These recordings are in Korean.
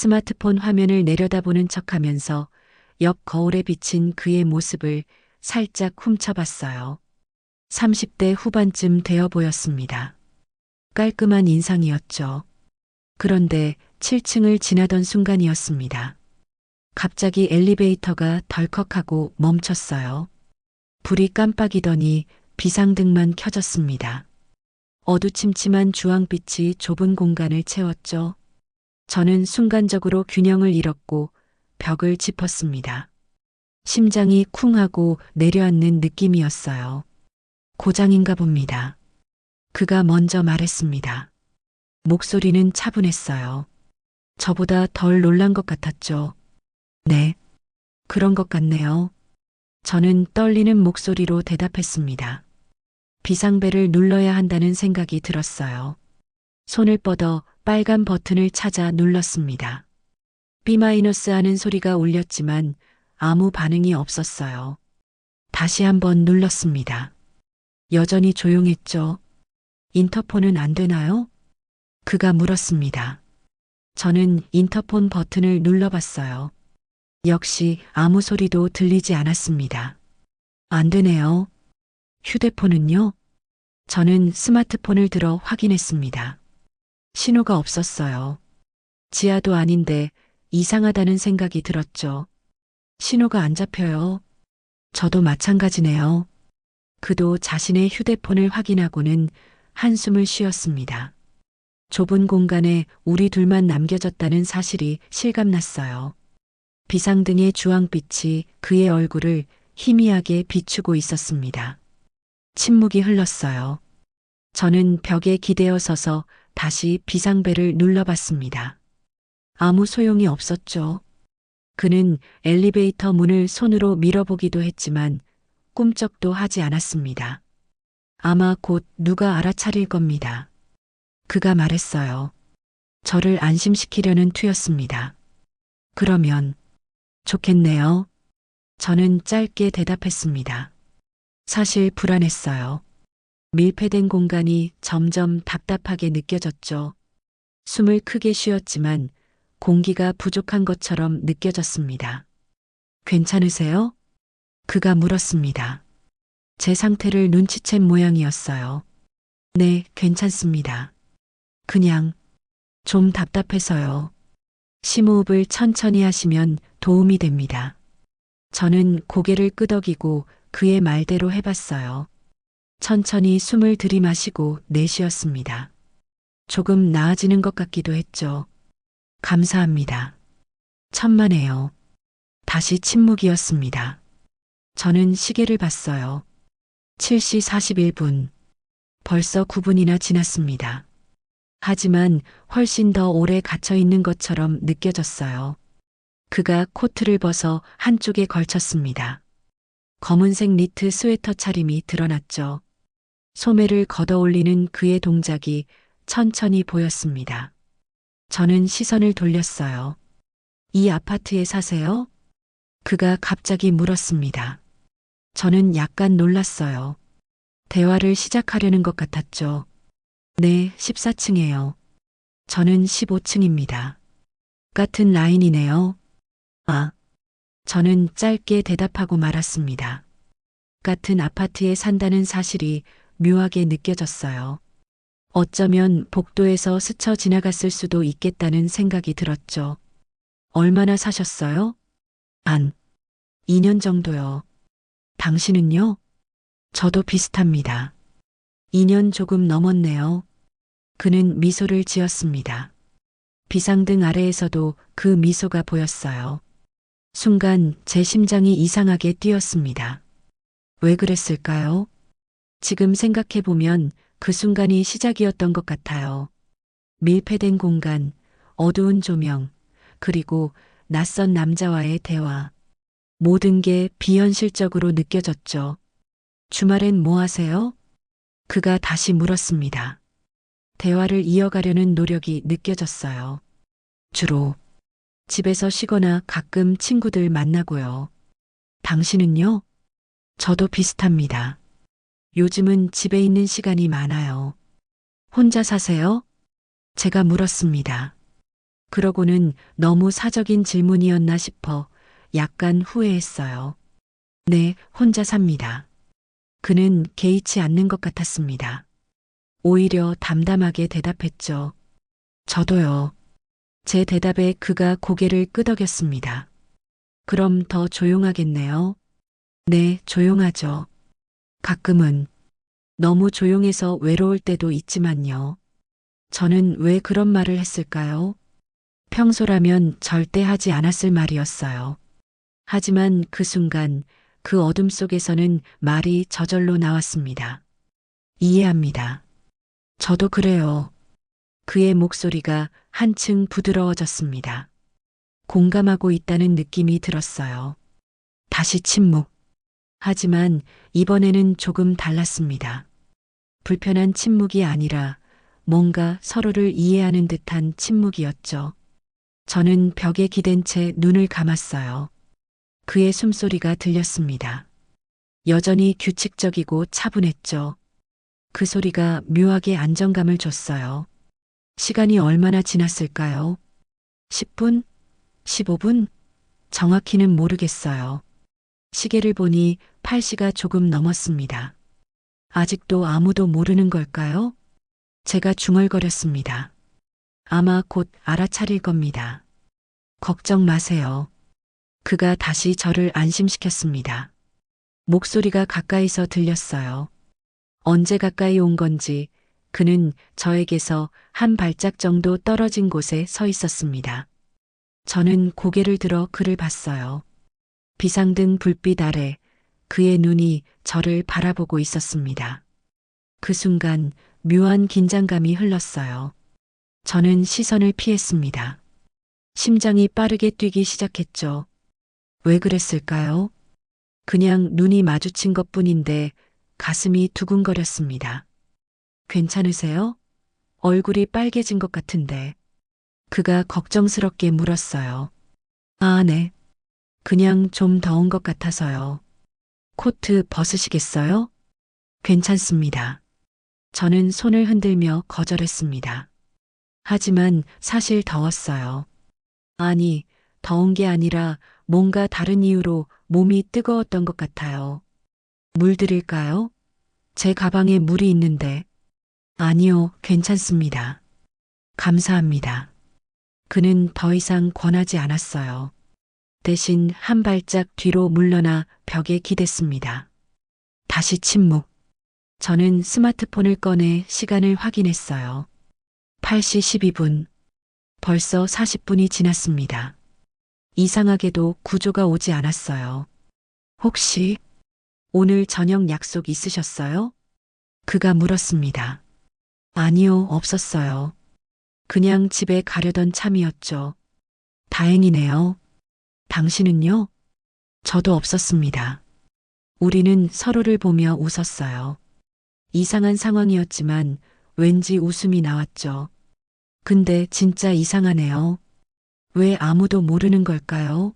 스마트폰 화면을 내려다보는 척하면서 옆 거울에 비친 그의 모습을 살짝 훔쳐봤어요. 30대 후반쯤 되어 보였습니다. 깔끔한 인상이었죠. 그런데 7층을 지나던 순간이었습니다. 갑자기 엘리베이터가 덜컥하고 멈췄어요. 불이 깜빡이더니 비상등만 켜졌습니다. 어두침침한 주황빛이 좁은 공간을 채웠죠. 저는 순간적으로 균형을 잃었고 벽을 짚었습니다. 심장이 쿵하고 내려앉는 느낌이었어요. 고장인가 봅니다. 그가 먼저 말했습니다. 목소리는 차분했어요. 저보다 덜 놀란 것 같았죠. 네, 그런 것 같네요. 저는 떨리는 목소리로 대답했습니다. 비상벨을 눌러야 한다는 생각이 들었어요. 손을 뻗어 빨간 버튼을 찾아 눌렀습니다. B- 하는 소리가 울렸지만 아무 반응이 없었어요. 다시 한번 눌렀습니다. 여전히 조용했죠. 인터폰은 안 되나요? 그가 물었습니다. 저는 인터폰 버튼을 눌러봤어요. 역시 아무 소리도 들리지 않았습니다. 안 되네요. 휴대폰은요? 저는 스마트폰을 들어 확인했습니다. 신호가 없었어요. 지하도 아닌데 이상하다는 생각이 들었죠. 신호가 안 잡혀요. 저도 마찬가지네요. 그도 자신의 휴대폰을 확인하고는 한숨을 쉬었습니다. 좁은 공간에 우리 둘만 남겨졌다는 사실이 실감났어요. 비상등의 주황빛이 그의 얼굴을 희미하게 비추고 있었습니다. 침묵이 흘렀어요. 저는 벽에 기대어 서서 다시 비상벨을 눌러봤습니다. 아무 소용이 없었죠. 그는 엘리베이터 문을 손으로 밀어보기도 했지만 꿈쩍도 하지 않았습니다. 아마 곧 누가 알아차릴 겁니다. 그가 말했어요. 저를 안심시키려는 투였습니다. 그러면 좋겠네요. 저는 짧게 대답했습니다. 사실 불안했어요. 밀폐된 공간이 점점 답답하게 느껴졌죠. 숨을 크게 쉬었지만 공기가 부족한 것처럼 느껴졌습니다. 괜찮으세요? 그가 물었습니다. 제 상태를 눈치챈 모양이었어요. 네, 괜찮습니다. 그냥 좀 답답해서요. 심호흡을 천천히 하시면 도움이 됩니다. 저는 고개를 끄덕이고 그의 말대로 해봤어요. 천천히 숨을 들이마시고 내쉬었습니다. 조금 나아지는 것 같기도 했죠. 감사합니다. 천만에요. 다시 침묵이었습니다. 저는 시계를 봤어요. 7시 41분. 벌써 9분이나 지났습니다. 하지만 훨씬 더 오래 갇혀 있는 것처럼 느껴졌어요. 그가 코트를 벗어 한쪽에 걸쳤습니다. 검은색 니트 스웨터 차림이 드러났죠. 소매를 걷어 올리는 그의 동작이 천천히 보였습니다. 저는 시선을 돌렸어요. 이 아파트에 사세요? 그가 갑자기 물었습니다. 저는 약간 놀랐어요. 대화를 시작하려는 것 같았죠. 네, 14층에요. 저는 15층입니다. 같은 라인이네요. 아, 저는 짧게 대답하고 말았습니다. 같은 아파트에 산다는 사실이 묘하게 느껴졌어요. 어쩌면 복도에서 스쳐 지나갔을 수도 있겠다는 생각이 들었죠. 얼마나 사셨어요? 한 2년 정도요. 당신은요? 저도 비슷합니다. 2년 조금 넘었네요. 그는 미소를 지었습니다. 비상등 아래에서도 그 미소가 보였어요. 순간 제 심장이 이상하게 뛰었습니다. 왜 그랬을까요? 지금 생각해보면 그 순간이 시작이었던 것 같아요. 밀폐된 공간, 어두운 조명, 그리고 낯선 남자와의 대화. 모든 게 비현실적으로 느껴졌죠. 주말엔 뭐 하세요? 그가 다시 물었습니다. 대화를 이어가려는 노력이 느껴졌어요. 주로 집에서 쉬거나 가끔 친구들 만나고요. 당신은요? 저도 비슷합니다. 요즘은 집에 있는 시간이 많아요. 혼자 사세요? 제가 물었습니다. 그러고는 너무 사적인 질문이었나 싶어 약간 후회했어요. 네, 혼자 삽니다. 그는 개의치 않는 것 같았습니다. 오히려 담담하게 대답했죠. 저도요. 제 대답에 그가 고개를 끄덕였습니다. 그럼 더 조용하겠네요. 네, 조용하죠. 가끔은 너무 조용해서 외로울 때도 있지만요. 저는 왜 그런 말을 했을까요? 평소라면 절대 하지 않았을 말이었어요. 하지만 그 순간 그 어둠 속에서는 말이 저절로 나왔습니다. 이해합니다. 저도 그래요. 그의 목소리가 한층 부드러워졌습니다. 공감하고 있다는 느낌이 들었어요. 다시 침묵. 하지만 이번에는 조금 달랐습니다. 불편한 침묵이 아니라 뭔가 서로를 이해하는 듯한 침묵이었죠. 저는 벽에 기댄 채 눈을 감았어요. 그의 숨소리가 들렸습니다. 여전히 규칙적이고 차분했죠. 그 소리가 묘하게 안정감을 줬어요. 시간이 얼마나 지났을까요? 10분? 15분? 정확히는 모르겠어요. 시계를 보니 8시가 조금 넘었습니다. 아직도 아무도 모르는 걸까요? 제가 중얼거렸습니다. 아마 곧 알아차릴 겁니다. 걱정 마세요. 그가 다시 저를 안심시켰습니다. 목소리가 가까이서 들렸어요. 언제 가까이 온 건지 그는 저에게서 한 발짝 정도 떨어진 곳에 서 있었습니다. 저는 고개를 들어 그를 봤어요. 비상등 불빛 아래 그의 눈이 저를 바라보고 있었습니다. 그 순간 묘한 긴장감이 흘렀어요. 저는 시선을 피했습니다. 심장이 빠르게 뛰기 시작했죠. 왜 그랬을까요? 그냥 눈이 마주친 것뿐인데 가슴이 두근거렸습니다. 괜찮으세요? 얼굴이 빨개진 것 같은데. 그가 걱정스럽게 물었어요. 아, 네. 그냥 좀 더운 것 같아서요. 코트 벗으시겠어요? 괜찮습니다. 저는 손을 흔들며 거절했습니다. 하지만 사실 더웠어요. 아니, 더운 게 아니라 뭔가 다른 이유로 몸이 뜨거웠던 것 같아요. 물 드릴까요? 제 가방에 물이 있는데. 아니요, 괜찮습니다. 감사합니다. 그는 더 이상 권하지 않았어요. 대신 한 발짝 뒤로 물러나 벽에 기댔습니다. 다시 침묵. 저는 스마트폰을 꺼내 시간을 확인했어요. 8시 12분. 벌써 40분이 지났습니다. 이상하게도 구조가 오지 않았어요. 혹시 오늘 저녁 약속 있으셨어요? 그가 물었습니다. 아니요, 없었어요. 그냥 집에 가려던 참이었죠. 다행이네요. 당신은요? 저도 없었습니다. 우리는 서로를 보며 웃었어요. 이상한 상황이었지만 왠지 웃음이 나왔죠. 근데 진짜 이상하네요. 왜 아무도 모르는 걸까요?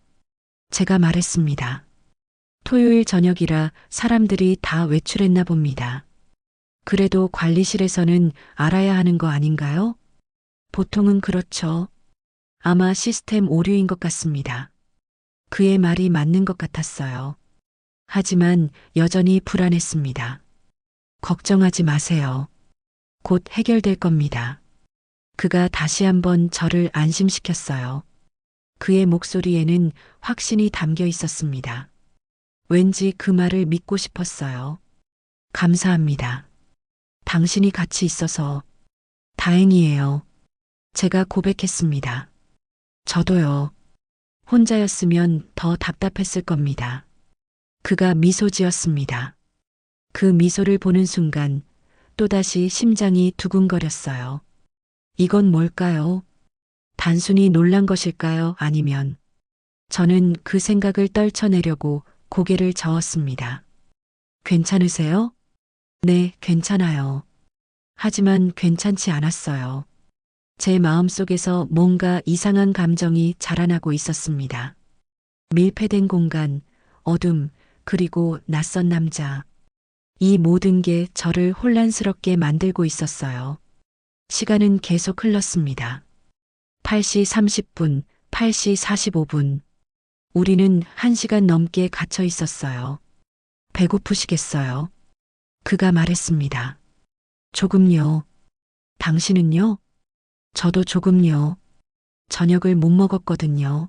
제가 말했습니다. 토요일 저녁이라 사람들이 다 외출했나 봅니다. 그래도 관리실에서는 알아야 하는 거 아닌가요? 보통은 그렇죠. 아마 시스템 오류인 것 같습니다. 그의 말이 맞는 것 같았어요. 하지만 여전히 불안했습니다. 걱정하지 마세요. 곧 해결될 겁니다. 그가 다시 한번 저를 안심시켰어요. 그의 목소리에는 확신이 담겨 있었습니다. 왠지 그 말을 믿고 싶었어요. 감사합니다. 당신이 같이 있어서 다행이에요. 제가 고백했습니다. 저도요. 혼자였으면 더 답답했을 겁니다. 그가 미소 지었습니다. 그 미소를 보는 순간 또다시 심장이 두근거렸어요. 이건 뭘까요? 단순히 놀란 것일까요? 아니면 저는 그 생각을 떨쳐내려고 고개를 저었습니다. 괜찮으세요? 네, 괜찮아요. 하지만 괜찮지 않았어요. 제 마음속에서 뭔가 이상한 감정이 자라나고 있었습니다. 밀폐된 공간, 어둠, 그리고 낯선 남자. 이 모든 게 저를 혼란스럽게 만들고 있었어요. 시간은 계속 흘렀습니다. 8시 30분, 8시 45분. 우리는 1시간 넘게 갇혀 있었어요. 배고프시겠어요? 그가 말했습니다. 조금요. 당신은요? 저도 조금요. 저녁을 못 먹었거든요.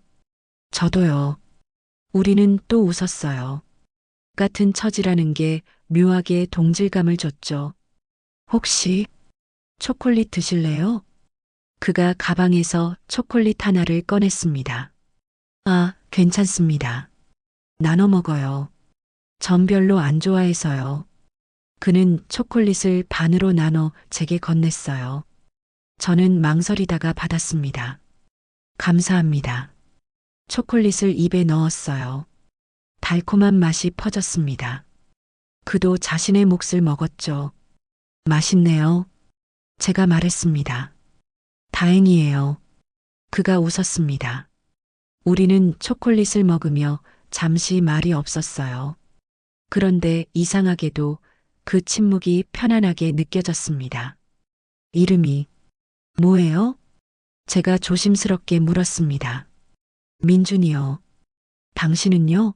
저도요. 우리는 또 웃었어요. 같은 처지라는 게 묘하게 동질감을 줬죠. 혹시 초콜릿 드실래요? 그가 가방에서 초콜릿 하나를 꺼냈습니다. 아, 괜찮습니다. 나눠 먹어요. 전 별로 안 좋아해서요. 그는 초콜릿을 반으로 나눠 제게 건넸어요. 저는 망설이다가 받았습니다. 감사합니다. 초콜릿을 입에 넣었어요. 달콤한 맛이 퍼졌습니다. 그도 자신의 몫을 먹었죠. 맛있네요. 제가 말했습니다. 다행이에요. 그가 웃었습니다. 우리는 초콜릿을 먹으며 잠시 말이 없었어요. 그런데 이상하게도 그 침묵이 편안하게 느껴졌습니다. 이름이 뭐예요? 제가 조심스럽게 물었습니다. 민준이요. 당신은요?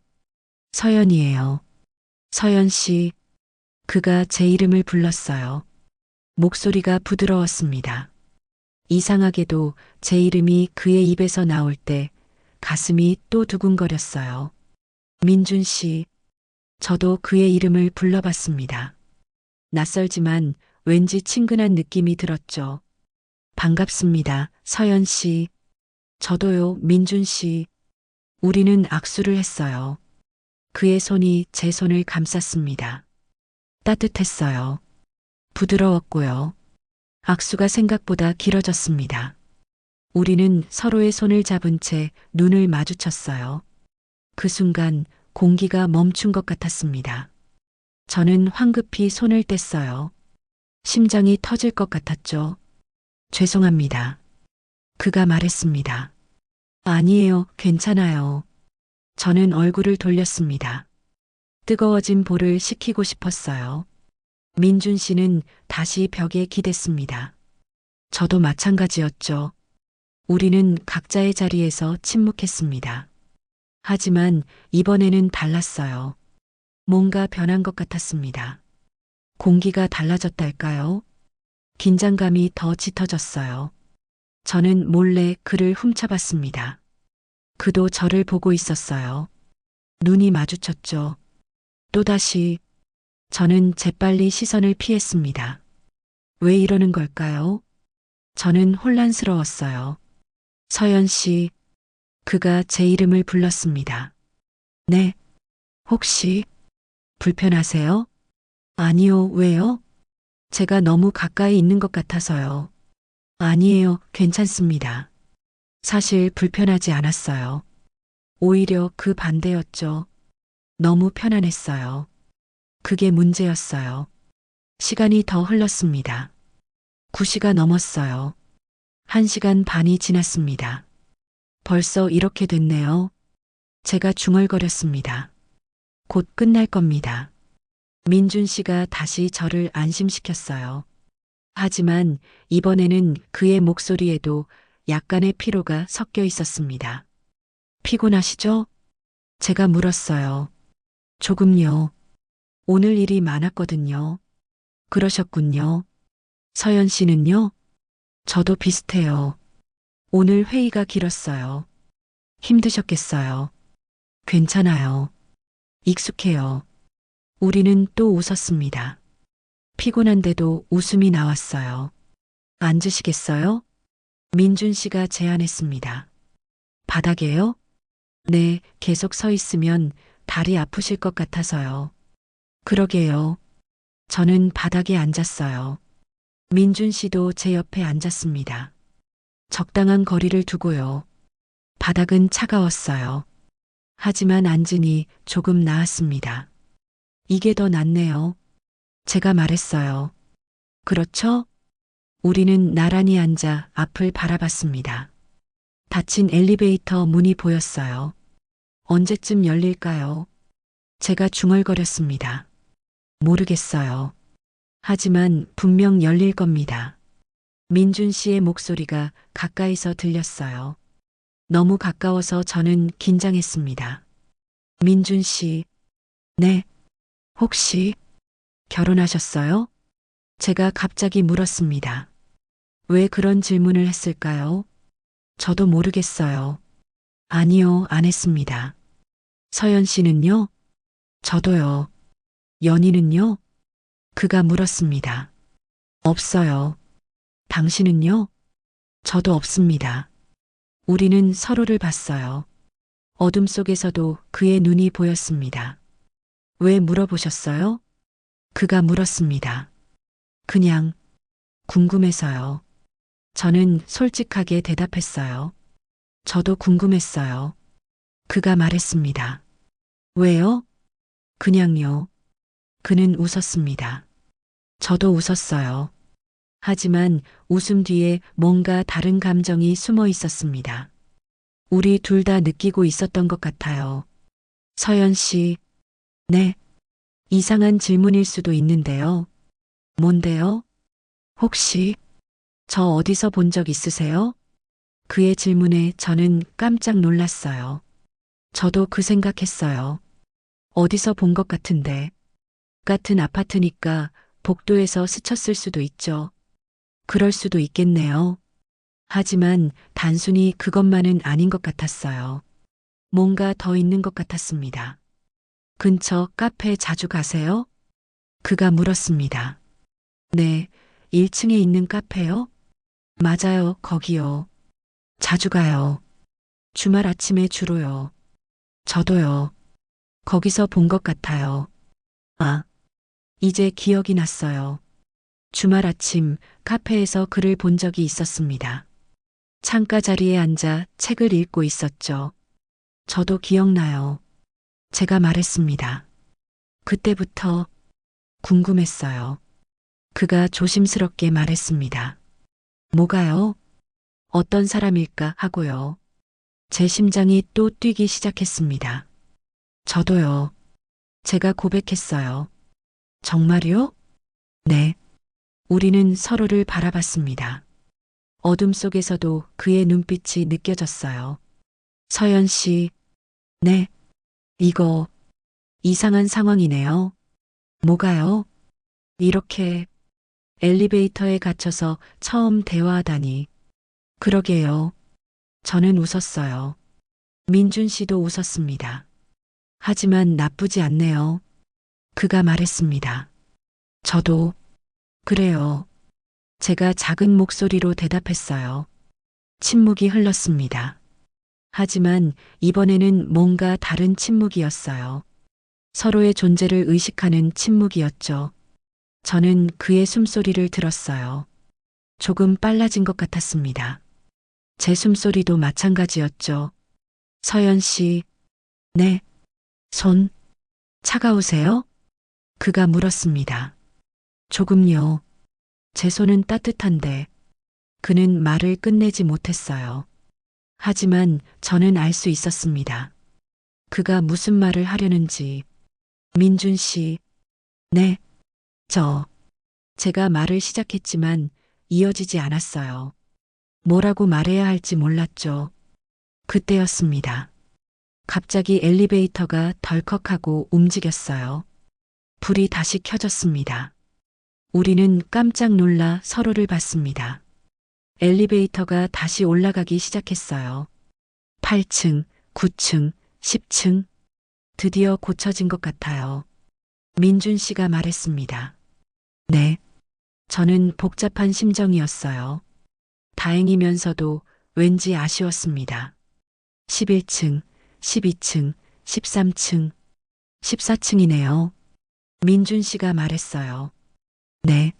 서연이에요. 서연 씨. 그가 제 이름을 불렀어요. 목소리가 부드러웠습니다. 이상하게도 제 이름이 그의 입에서 나올 때 가슴이 또 두근거렸어요. 민준 씨. 저도 그의 이름을 불러봤습니다. 낯설지만 왠지 친근한 느낌이 들었죠. 반갑습니다, 서연 씨. 저도요, 민준 씨. 우리는 악수를 했어요. 그의 손이 제 손을 감쌌습니다. 따뜻했어요. 부드러웠고요. 악수가 생각보다 길어졌습니다. 우리는 서로의 손을 잡은 채 눈을 마주쳤어요. 그 순간 공기가 멈춘 것 같았습니다. 저는 황급히 손을 뗐어요. 심장이 터질 것 같았죠. 죄송합니다. 그가 말했습니다. 아니에요, 괜찮아요. 저는 얼굴을 돌렸습니다. 뜨거워진 볼을 식히고 싶었어요. 민준 씨는 다시 벽에 기댔습니다. 저도 마찬가지였죠. 우리는 각자의 자리에서 침묵했습니다. 하지만 이번에는 달랐어요. 뭔가 변한 것 같았습니다. 공기가 달라졌달까요? 긴장감이 더 짙어졌어요. 저는 몰래 그를 훔쳐봤습니다. 그도 저를 보고 있었어요. 눈이 마주쳤죠. 또다시 저는 재빨리 시선을 피했습니다. 왜 이러는 걸까요? 저는 혼란스러웠어요. 서연 씨, 그가 제 이름을 불렀습니다. 네, 혹시 불편하세요? 아니요, 왜요? 제가 너무 가까이 있는 것 같아서요. 아니에요, 괜찮습니다. 사실 불편하지 않았어요. 오히려 그 반대였죠. 너무 편안했어요. 그게 문제였어요. 시간이 더 흘렀습니다. 9시가 넘었어요. 1시간 반이 지났습니다. 벌써 이렇게 됐네요. 제가 중얼거렸습니다. 곧 끝날 겁니다. 민준 씨가 다시 저를 안심시켰어요. 하지만 이번에는 그의 목소리에도 약간의 피로가 섞여 있었습니다. 피곤하시죠? 제가 물었어요. 조금요. 오늘 일이 많았거든요. 그러셨군요. 서연 씨는요? 저도 비슷해요. 오늘 회의가 길었어요. 힘드셨겠어요. 괜찮아요. 익숙해요. 우리는 또 웃었습니다. 피곤한데도 웃음이 나왔어요. 앉으시겠어요? 민준 씨가 제안했습니다. 바닥에요? 네, 계속 서 있으면 다리 아프실 것 같아서요. 그러게요. 저는 바닥에 앉았어요. 민준 씨도 제 옆에 앉았습니다. 적당한 거리를 두고요. 바닥은 차가웠어요. 하지만 앉으니 조금 나았습니다. 이게 더 낫네요. 제가 말했어요. 그렇죠? 우리는 나란히 앉아 앞을 바라봤습니다. 닫힌 엘리베이터 문이 보였어요. 언제쯤 열릴까요? 제가 중얼거렸습니다. 모르겠어요. 하지만 분명 열릴 겁니다. 민준 씨의 목소리가 가까이서 들렸어요. 너무 가까워서 저는 긴장했습니다. 민준 씨, 네, 혹시 결혼하셨어요? 제가 갑자기 물었습니다. 왜 그런 질문을 했을까요? 저도 모르겠어요. 아니요, 안 했습니다. 서연 씨는요? 저도요. 연희는요? 그가 물었습니다. 없어요. 당신은요? 저도 없습니다. 우리는 서로를 봤어요. 어둠 속에서도 그의 눈이 보였습니다. 왜 물어보셨어요? 그가 물었습니다. 그냥 궁금해서요. 저는 솔직하게 대답했어요. 저도 궁금했어요. 그가 말했습니다. 왜요? 그냥요. 그는 웃었습니다. 저도 웃었어요. 하지만 웃음 뒤에 뭔가 다른 감정이 숨어 있었습니다. 우리 둘 다 느끼고 있었던 것 같아요. 서연 씨, 네. 이상한 질문일 수도 있는데요. 뭔데요? 혹시 저 어디서 본 적 있으세요? 그의 질문에 저는 깜짝 놀랐어요. 저도 그 생각했어요. 어디서 본 것 같은데. 같은 아파트니까 복도에서 스쳤을 수도 있죠. 그럴 수도 있겠네요. 하지만 단순히 그것만은 아닌 것 같았어요. 뭔가 더 있는 것 같았습니다. 근처 카페 자주 가세요? 그가 물었습니다. 네, 1층에 있는 카페요? 맞아요, 거기요. 자주 가요. 주말 아침에 주로요. 저도요. 거기서 본 것 같아요. 아, 이제 기억이 났어요. 주말 아침 카페에서 그를 본 적이 있었습니다. 창가 자리에 앉아 책을 읽고 있었죠. 저도 기억나요. 제가 말했습니다. 그때부터 궁금했어요. 그가 조심스럽게 말했습니다. 뭐가요? 어떤 사람일까 하고요. 제 심장이 또 뛰기 시작했습니다. 저도요. 제가 고백했어요. 정말요? 네. 우리는 서로를 바라봤습니다. 어둠 속에서도 그의 눈빛이 느껴졌어요. 서연 씨, 네. 이거 이상한 상황이네요. 뭐가요? 이렇게 엘리베이터에 갇혀서 처음 대화하다니. 그러게요. 저는 웃었어요. 민준 씨도 웃었습니다. 하지만 나쁘지 않네요. 그가 말했습니다. 저도, 그래요. 제가 작은 목소리로 대답했어요. 침묵이 흘렀습니다. 하지만 이번에는 뭔가 다른 침묵이었어요. 서로의 존재를 의식하는 침묵이었죠. 저는 그의 숨소리를 들었어요. 조금 빨라진 것 같았습니다. 제 숨소리도 마찬가지였죠. 서연 씨, 네, 손, 차가우세요? 그가 물었습니다. 조금요. 제 손은 따뜻한데 그는 말을 끝내지 못했어요. 하지만 저는 알 수 있었습니다. 그가 무슨 말을 하려는지. 민준 씨, 네, 저. 제가 말을 시작했지만 이어지지 않았어요. 뭐라고 말해야 할지 몰랐죠. 그때였습니다. 갑자기 엘리베이터가 덜컥하고 움직였어요. 불이 다시 켜졌습니다. 우리는 깜짝 놀라 서로를 봤습니다. 엘리베이터가 다시 올라가기 시작했어요. 8층, 9층, 10층. 드디어 고쳐진 것 같아요. 민준 씨가 말했습니다. 네. 저는 복잡한 심정이었어요. 다행이면서도 왠지 아쉬웠습니다. 11층, 12층, 13층, 14층이네요. 민준 씨가 말했어요. 네.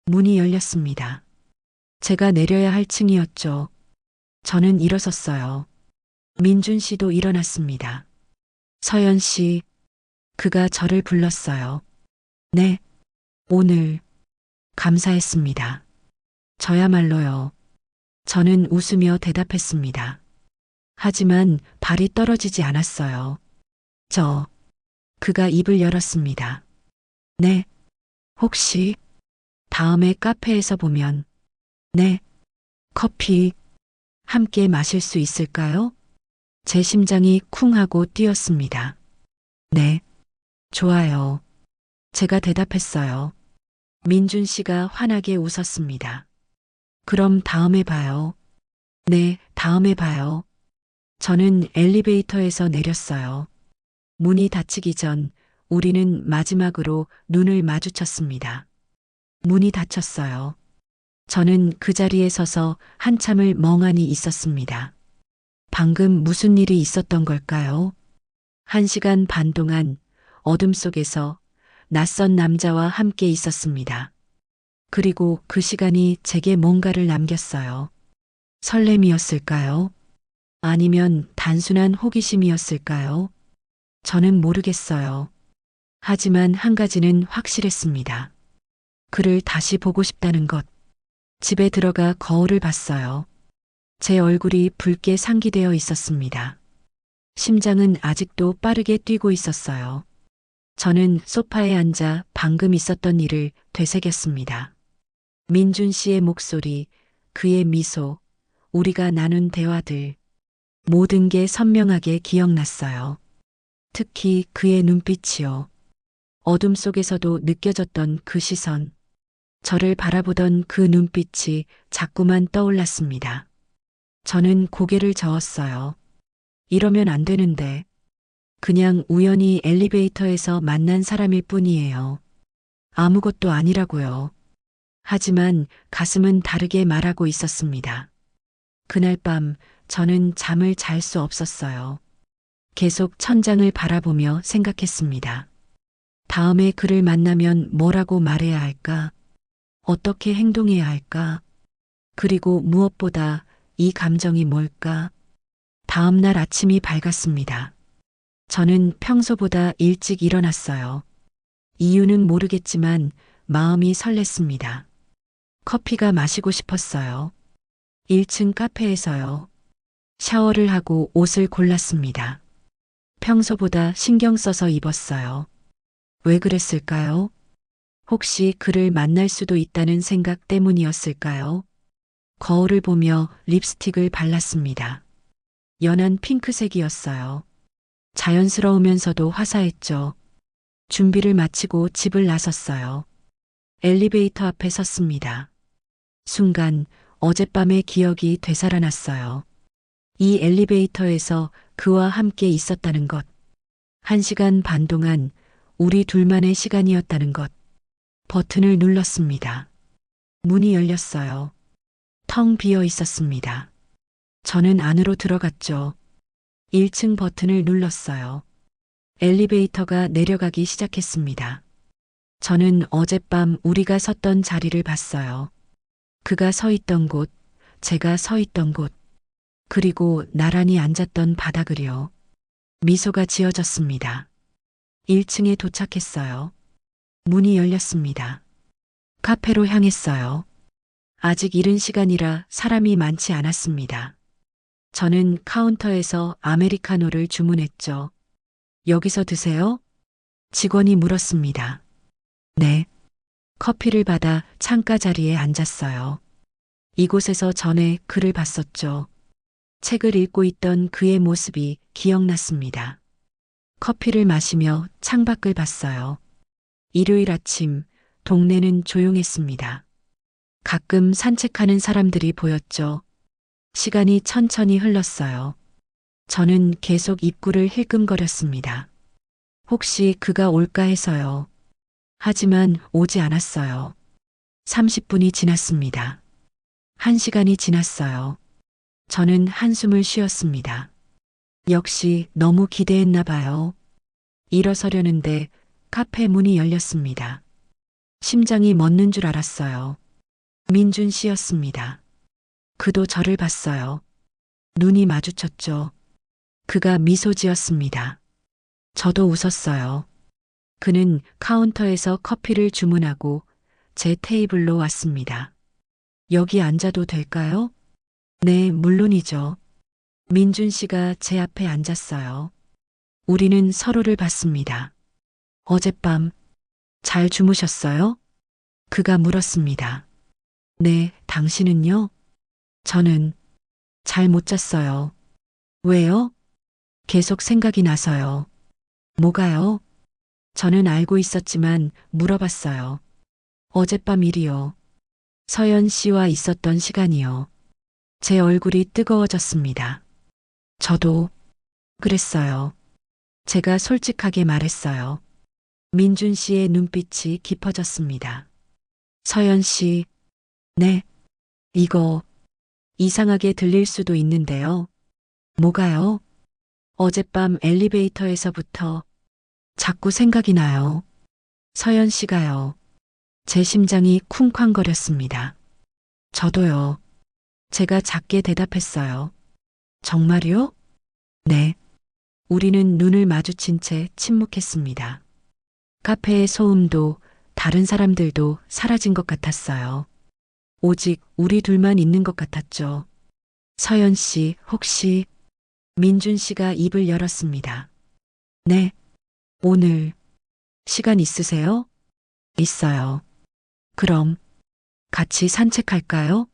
문이 열렸습니다. 제가 내려야 할 층이었죠. 저는 일어섰어요. 민준 씨도 일어났습니다. 서연 씨, 그가 저를 불렀어요. 네. 오늘 감사했습니다. 저야말로요. 저는 웃으며 대답했습니다. 하지만 발이 떨어지지 않았어요. 그가 입을 열었습니다. 네. 혹시 다음에 카페에서 보면 네. 커피 함께 마실 수 있을까요? 제 심장이 쿵 하고 뛰었습니다. 네. 좋아요. 제가 대답했어요. 민준 씨가 환하게 웃었습니다. 그럼 다음에 봐요. 네, 다음에 봐요. 저는 엘리베이터에서 내렸어요. 문이 닫히기 전 우리는 마지막으로 눈을 마주쳤습니다. 문이 닫혔어요. 저는 그 자리에 서서 한참을 멍하니 있었습니다. 방금 무슨 일이 있었던 걸까요? 1시간 반 동안 어둠 속에서 낯선 남자와 함께 있었습니다. 그리고 그 시간이 제게 뭔가를 남겼어요. 설렘이었을까요? 아니면 단순한 호기심이었을까요? 저는 모르겠어요. 하지만 한 가지는 확실했습니다. 그를 다시 보고 싶다는 것. 집에 들어가 거울을 봤어요. 제 얼굴이 붉게 상기되어 있었습니다. 심장은 아직도 빠르게 뛰고 있었어요. 저는 소파에 앉아 방금 있었던 일을 되새겼습니다. 민준 씨의 목소리, 그의 미소, 우리가 나눈 대화들, 모든 게 선명하게 기억났어요. 특히 그의 눈빛이요. 어둠 속에서도 느껴졌던 그 시선. 저를 바라보던 그 눈빛이 자꾸만 떠올랐습니다. 저는 고개를 저었어요. 이러면 안 되는데. 그냥 우연히 엘리베이터에서 만난 사람일 뿐이에요. 아무것도 아니라고요. 하지만 가슴은 다르게 말하고 있었습니다. 그날 밤 저는 잠을 잘 수 없었어요. 계속 천장을 바라보며 생각했습니다. 다음에 그를 만나면 뭐라고 말해야 할까? 어떻게 행동해야 할까? 그리고 무엇보다 이 감정이 뭘까? 다음 날 아침이 밝았습니다. 저는 평소보다 일찍 일어났어요. 이유는 모르겠지만 마음이 설렜습니다. 커피가 마시고 싶었어요. 1층 카페에서요. 샤워를 하고 옷을 골랐습니다. 평소보다 신경 써서 입었어요. 왜 그랬을까요? 혹시 그를 만날 수도 있다는 생각 때문이었을까요? 거울을 보며 립스틱을 발랐습니다. 연한 핑크색이었어요. 자연스러우면서도 화사했죠. 준비를 마치고 집을 나섰어요. 엘리베이터 앞에 섰습니다. 순간 어젯밤의 기억이 되살아났어요. 이 엘리베이터에서 그와 함께 있었다는 것. 1시간 반 동안 우리 둘만의 시간이었다는 것. 버튼을 눌렀습니다. 문이 열렸어요. 텅 비어 있었습니다. 저는 안으로 들어갔죠. 1층 버튼을 눌렀어요. 엘리베이터가 내려가기 시작했습니다. 저는 어젯밤 우리가 섰던 자리를 봤어요. 그가 서 있던 곳, 제가 서 있던 곳, 그리고 나란히 앉았던 바닥을요. 미소가 지어졌습니다. 1층에 도착했어요. 문이 열렸습니다. 카페로 향했어요. 아직 이른 시간이라 사람이 많지 않았습니다. 저는 카운터에서 아메리카노를 주문했죠. 여기서 드세요? 직원이 물었습니다. 네. 커피를 받아 창가 자리에 앉았어요. 이곳에서 전에 그를 봤었죠. 책을 읽고 있던 그의 모습이 기억났습니다. 커피를 마시며 창밖을 봤어요. 일요일 아침, 동네는 조용했습니다. 가끔 산책하는 사람들이 보였죠. 시간이 천천히 흘렀어요. 저는 계속 입구를 힐끔거렸습니다. 혹시 그가 올까 해서요. 하지만 오지 않았어요. 30분이 지났습니다. 1시간이 지났어요. 저는 한숨을 쉬었습니다. 역시 너무 기대했나 봐요. 일어서려는데 카페 문이 열렸습니다. 심장이 멎는 줄 알았어요. 민준 씨였습니다. 그도 저를 봤어요. 눈이 마주쳤죠. 그가 미소 지었습니다. 저도 웃었어요. 그는 카운터에서 커피를 주문하고 제 테이블로 왔습니다. 여기 앉아도 될까요? 네, 물론이죠. 민준 씨가 제 앞에 앉았어요. 우리는 서로를 봤습니다. 어젯밤 잘 주무셨어요? 그가 물었습니다. 네, 당신은요? 저는 잘 못 잤어요. 왜요? 계속 생각이 나서요. 뭐가요? 저는 알고 있었지만 물어봤어요. 어젯밤 일이요. 서연 씨와 있었던 시간이요. 제 얼굴이 뜨거워졌습니다. 저도 그랬어요. 제가 솔직하게 말했어요. 민준 씨의 눈빛이 깊어졌습니다. 서연 씨, 네, 이거 이상하게 들릴 수도 있는데요. 뭐가요? 어젯밤 엘리베이터에서부터 자꾸 생각이 나요. 서연 씨가요. 제 심장이 쿵쾅거렸습니다. 저도요. 제가 작게 대답했어요. 정말요? 네. 우리는 눈을 마주친 채 침묵했습니다. 카페의 소음도 다른 사람들도 사라진 것 같았어요. 오직 우리 둘만 있는 것 같았죠. 서연 씨, 혹시 민준 씨가 입을 열었습니다. 네. 오늘 시간 있으세요? 있어요. 그럼 같이 산책할까요?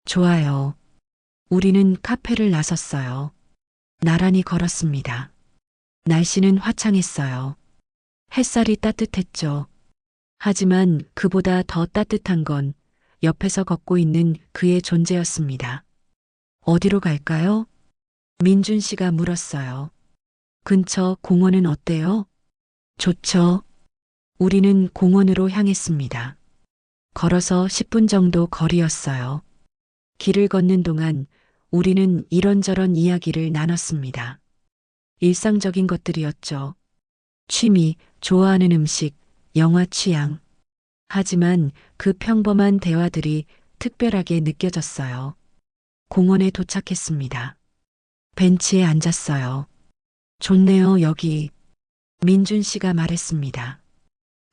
좋아요. 우리는 카페를 나섰어요. 나란히 걸었습니다. 날씨는 화창했어요. 햇살이 따뜻했죠. 하지만 그보다 더 따뜻한 건 옆에서 걷고 있는 그의 존재였습니다. 어디로 갈까요? 민준 씨가 물었어요. 근처 공원은 어때요? 좋죠. 우리는 공원으로 향했습니다. 걸어서 10분 정도 거리였어요. 길을 걷는 동안 우리는 이런저런 이야기를 나눴습니다. 일상적인 것들이었죠. 취미, 좋아하는 음식, 영화 취향. 하지만 그 평범한 대화들이 특별하게 느껴졌어요. 공원에 도착했습니다. 벤치에 앉았어요. 좋네요, 여기. 민준 씨가 말했습니다.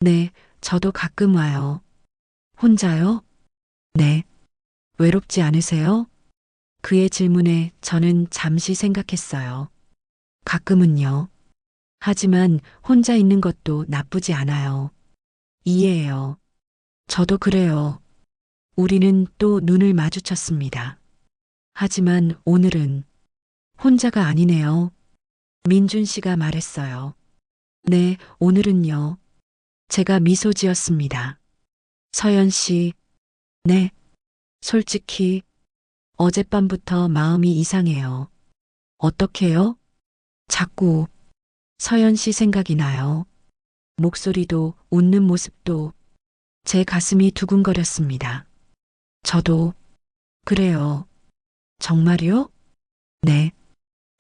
네, 저도 가끔 와요. 혼자요? 네. 외롭지 않으세요? 그의 질문에 저는 잠시 생각했어요. 가끔은요. 하지만 혼자 있는 것도 나쁘지 않아요. 이해해요. 저도 그래요. 우리는 또 눈을 마주쳤습니다. 하지만 오늘은 혼자가 아니네요. 민준 씨가 말했어요. 네, 오늘은요. 제가 미소 지었습니다. 서연 씨, 네, 솔직히 어젯밤부터 마음이 이상해요. 어떻게요? 자꾸 서연 씨 생각이 나요. 목소리도 웃는 모습도 제 가슴이 두근거렸습니다. 저도 그래요. 정말요? 네.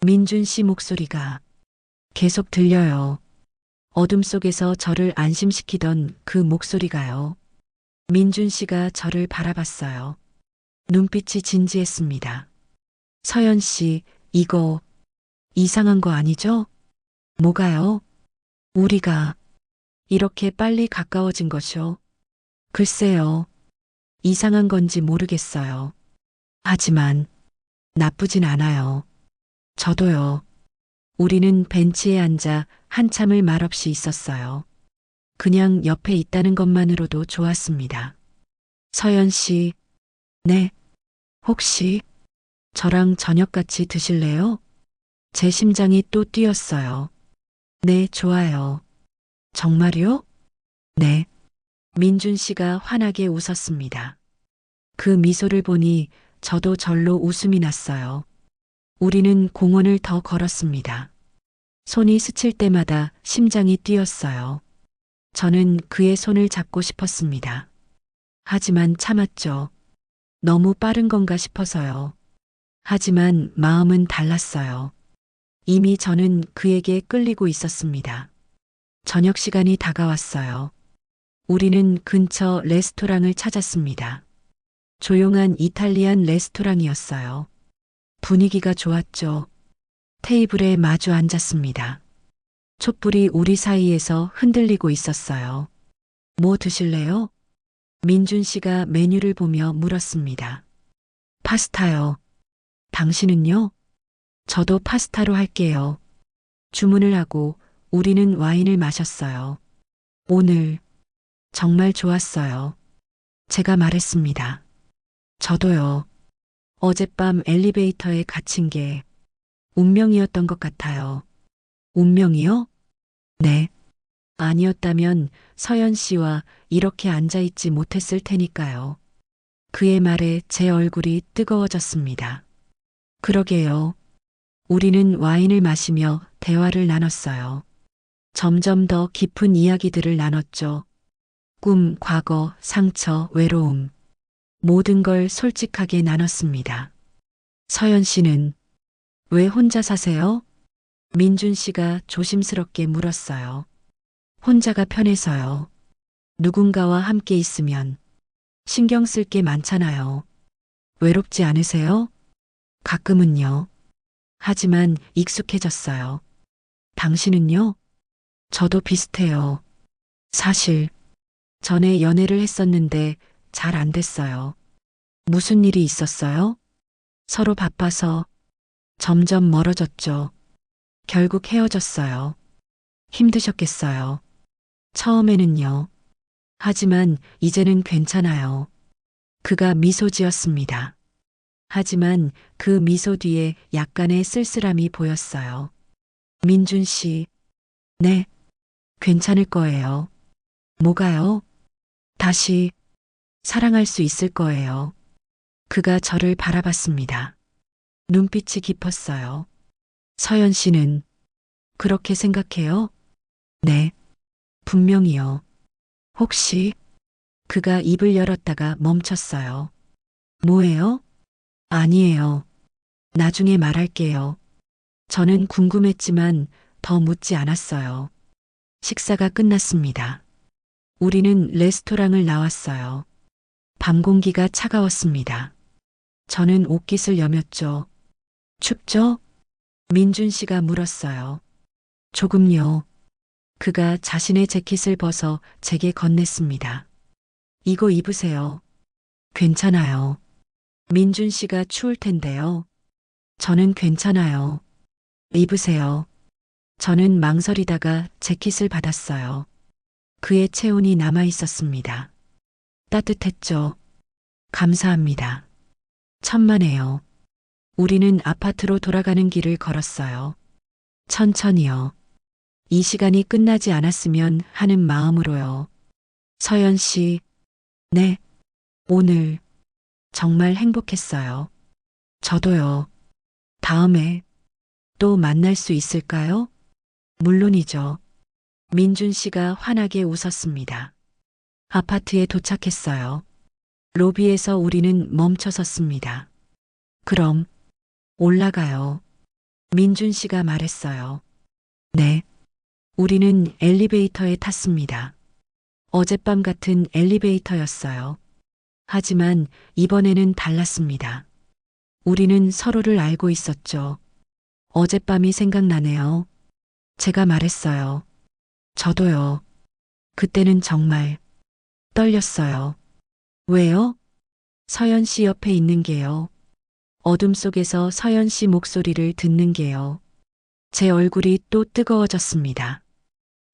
민준 씨 목소리가 계속 들려요. 어둠 속에서 저를 안심시키던 그 목소리가요. 민준 씨가 저를 바라봤어요. 눈빛이 진지했습니다. 서연 씨, 이거 이상한 거 아니죠? 뭐가요? 우리가 이렇게 빨리 가까워진 것이요. 글쎄요. 이상한 건지 모르겠어요. 하지만 나쁘진 않아요. 저도요. 우리는 벤치에 앉아 한참을 말없이 있었어요. 그냥 옆에 있다는 것만으로도 좋았습니다. 서연 씨, 네. 혹시 저랑 저녁 같이 드실래요? 제 심장이 또 뛰었어요. 네, 좋아요. 정말요? 네. 민준 씨가 환하게 웃었습니다. 그 미소를 보니 저도 절로 웃음이 났어요. 우리는 공원을 더 걸었습니다. 손이 스칠 때마다 심장이 뛰었어요. 저는 그의 손을 잡고 싶었습니다. 하지만 참았죠. 너무 빠른 건가 싶어서요. 하지만 마음은 달랐어요. 이미 저는 그에게 끌리고 있었습니다. 저녁 시간이 다가왔어요. 우리는 근처 레스토랑을 찾았습니다. 조용한 이탈리안 레스토랑이었어요. 분위기가 좋았죠. 테이블에 마주 앉았습니다. 촛불이 우리 사이에서 흔들리고 있었어요. 뭐 드실래요? 민준 씨가 메뉴를 보며 물었습니다. 파스타요. 당신은요? 저도 파스타로 할게요. 주문을 하고 우리는 와인을 마셨어요. 오늘 정말 좋았어요. 제가 말했습니다. 저도요. 어젯밤 엘리베이터에 갇힌 게 운명이었던 것 같아요. 운명이요? 네. 아니었다면 서연 씨와 이렇게 앉아있지 못했을 테니까요. 그의 말에 제 얼굴이 뜨거워졌습니다. 그러게요. 우리는 와인을 마시며 대화를 나눴어요. 점점 더 깊은 이야기들을 나눴죠. 꿈, 과거, 상처, 외로움. 모든 걸 솔직하게 나눴습니다. 서연 씨는 왜 혼자 사세요? 민준 씨가 조심스럽게 물었어요. 혼자가 편해서요. 누군가와 함께 있으면 신경 쓸 게 많잖아요. 외롭지 않으세요? 가끔은요. 하지만 익숙해졌어요. 당신은요? 저도 비슷해요. 사실 전에 연애를 했었는데 잘 안 됐어요. 무슨 일이 있었어요? 서로 바빠서 점점 멀어졌죠. 결국 헤어졌어요. 힘드셨겠어요. 처음에는요. 하지만 이제는 괜찮아요. 그가 미소 지었습니다. 하지만 그 미소 뒤에 약간의 쓸쓸함이 보였어요. 민준 씨, 네, 괜찮을 거예요. 뭐가요? 다시 사랑할 수 있을 거예요. 그가 저를 바라봤습니다. 눈빛이 깊었어요. 서연 씨는 그렇게 생각해요? 네, 분명히요. 혹시 그가 입을 열었다가 멈췄어요. 뭐예요? 아니에요. 나중에 말할게요. 저는 궁금했지만 더 묻지 않았어요. 식사가 끝났습니다. 우리는 레스토랑을 나왔어요. 밤 공기가 차가웠습니다. 저는 옷깃을 여몄죠. 춥죠? 민준 씨가 물었어요. 조금요. 그가 자신의 재킷을 벗어 제게 건넸습니다. 이거 입으세요. 괜찮아요. 민준 씨가 추울 텐데요. 저는 괜찮아요. 입으세요. 저는 망설이다가 재킷을 받았어요. 그의 체온이 남아 있었습니다. 따뜻했죠. 감사합니다. 천만에요. 우리는 아파트로 돌아가는 길을 걸었어요. 천천히요. 이 시간이 끝나지 않았으면 하는 마음으로요. 서연 씨, 네, 오늘 정말 행복했어요. 저도요. 다음에 또 만날 수 있을까요? 물론이죠. 민준 씨가 환하게 웃었습니다. 아파트에 도착했어요. 로비에서 우리는 멈춰 섰습니다. 그럼 올라가요. 민준 씨가 말했어요. 네. 우리는 엘리베이터에 탔습니다. 어젯밤 같은 엘리베이터였어요. 하지만 이번에는 달랐습니다. 우리는 서로를 알고 있었죠. 어젯밤이 생각나네요. 제가 말했어요. 저도요. 그때는 정말 떨렸어요. 왜요? 서연 씨 옆에 있는 게요. 어둠 속에서 서연 씨 목소리를 듣는 게요. 제 얼굴이 또 뜨거워졌습니다.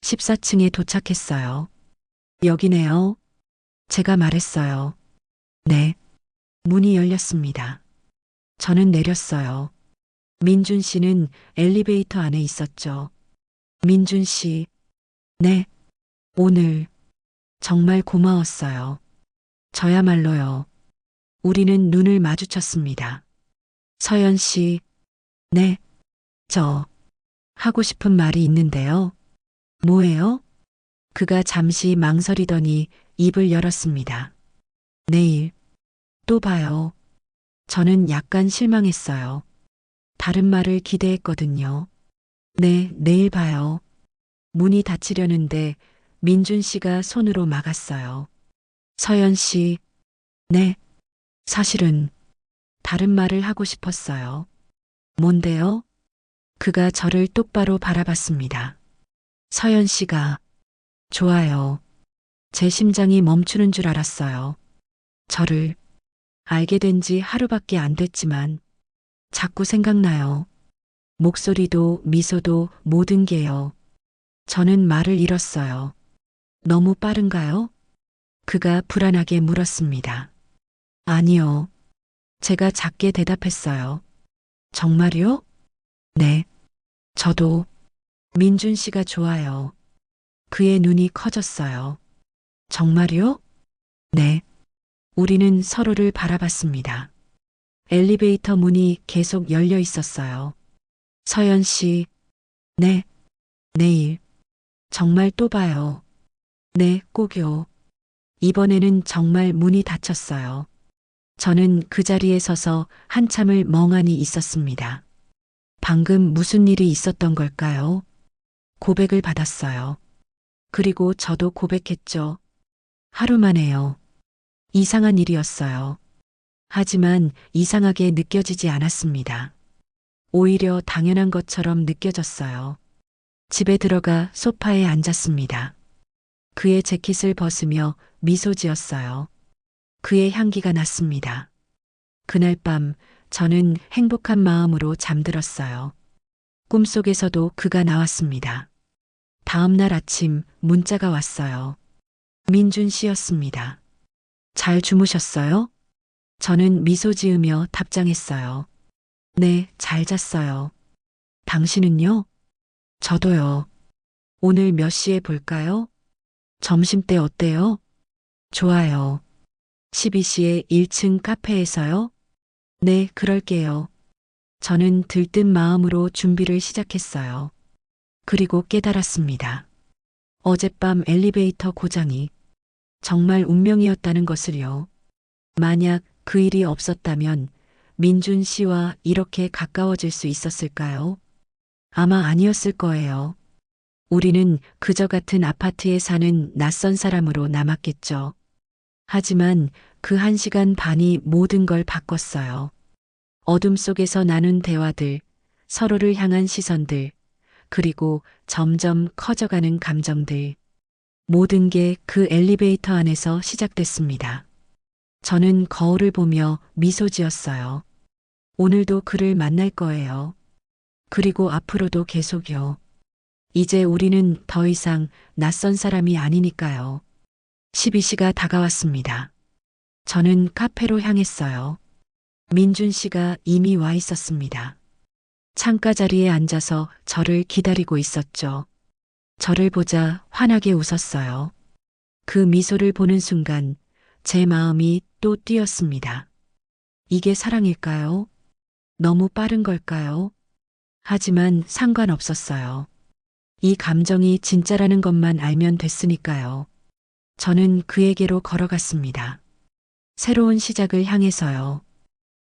14층에 도착했어요. 여기네요. 제가 말했어요. 네. 문이 열렸습니다. 저는 내렸어요. 민준 씨는 엘리베이터 안에 있었죠. 민준 씨, 네. 오늘 정말 고마웠어요. 저야말로요. 우리는 눈을 마주쳤습니다. 서연 씨, 네. 저 하고 싶은 말이 있는데요. 뭐예요? 그가 잠시 망설이더니 입을 열었습니다. 내일 또 봐요. 저는 약간 실망했어요. 다른 말을 기대했거든요. 네, 내일 봐요. 문이 닫히려는데 민준 씨가 손으로 막았어요. 서연 씨, 네, 사실은 다른 말을 하고 싶었어요. 뭔데요? 그가 저를 똑바로 바라봤습니다. 서연 씨가, 좋아요. 제 심장이 멈추는 줄 알았어요. 저를 알게 된 지 하루밖에 안 됐지만 자꾸 생각나요. 목소리도 미소도 모든 게요. 저는 말을 잃었어요. 너무 빠른가요? 그가 불안하게 물었습니다. 아니요. 제가 작게 대답했어요. 정말요? 네. 저도 민준 씨가 좋아요. 그의 눈이 커졌어요. 정말요? 네. 우리는 서로를 바라봤습니다. 엘리베이터 문이 계속 열려 있었어요. 서연 씨, 네, 내일. 정말 또 봐요. 네, 꼭요. 이번에는 정말 문이 닫혔어요. 저는 그 자리에 서서 한참을 멍하니 있었습니다. 방금 무슨 일이 있었던 걸까요? 고백을 받았어요. 그리고 저도 고백했죠. 하루 만에요. 이상한 일이었어요. 하지만 이상하게 느껴지지 않았습니다. 오히려 당연한 것처럼 느껴졌어요. 집에 들어가 소파에 앉았습니다. 그의 재킷을 벗으며 미소 지었어요. 그의 향기가 났습니다. 그날 밤 저는 행복한 마음으로 잠들었어요. 꿈속에서도 그가 나왔습니다. 다음 날 아침 문자가 왔어요. 민준 씨였습니다. 잘 주무셨어요? 저는 미소 지으며 답장했어요. 네, 잘 잤어요. 당신은요? 저도요. 오늘 몇 시에 볼까요? 점심때 어때요? 좋아요. 12시에 1층 카페에서요? 네, 그럴게요. 저는 들뜬 마음으로 준비를 시작했어요. 그리고 깨달았습니다. 어젯밤 엘리베이터 고장이 정말 운명이었다는 것을요. 만약 그 일이 없었다면 민준 씨와 이렇게 가까워질 수 있었을까요? 아마 아니었을 거예요. 우리는 그저 같은 아파트에 사는 낯선 사람으로 남았겠죠. 하지만 그 1시간 반이 모든 걸 바꿨어요. 어둠 속에서 나눈 대화들, 서로를 향한 시선들, 그리고 점점 커져가는 감정들. 모든 게 그 엘리베이터 안에서 시작됐습니다. 저는 거울을 보며 미소 지었어요. 오늘도 그를 만날 거예요. 그리고 앞으로도 계속요. 이제 우리는 더 이상 낯선 사람이 아니니까요. 12시가 다가왔습니다. 저는 카페로 향했어요. 민준 씨가 이미 와 있었습니다. 창가 자리에 앉아서 저를 기다리고 있었죠. 저를 보자 환하게 웃었어요. 그 미소를 보는 순간 제 마음이 또 뛰었습니다. 이게 사랑일까요? 너무 빠른 걸까요? 하지만 상관없었어요. 이 감정이 진짜라는 것만 알면 됐으니까요. 저는 그에게로 걸어갔습니다. 새로운 시작을 향해서요.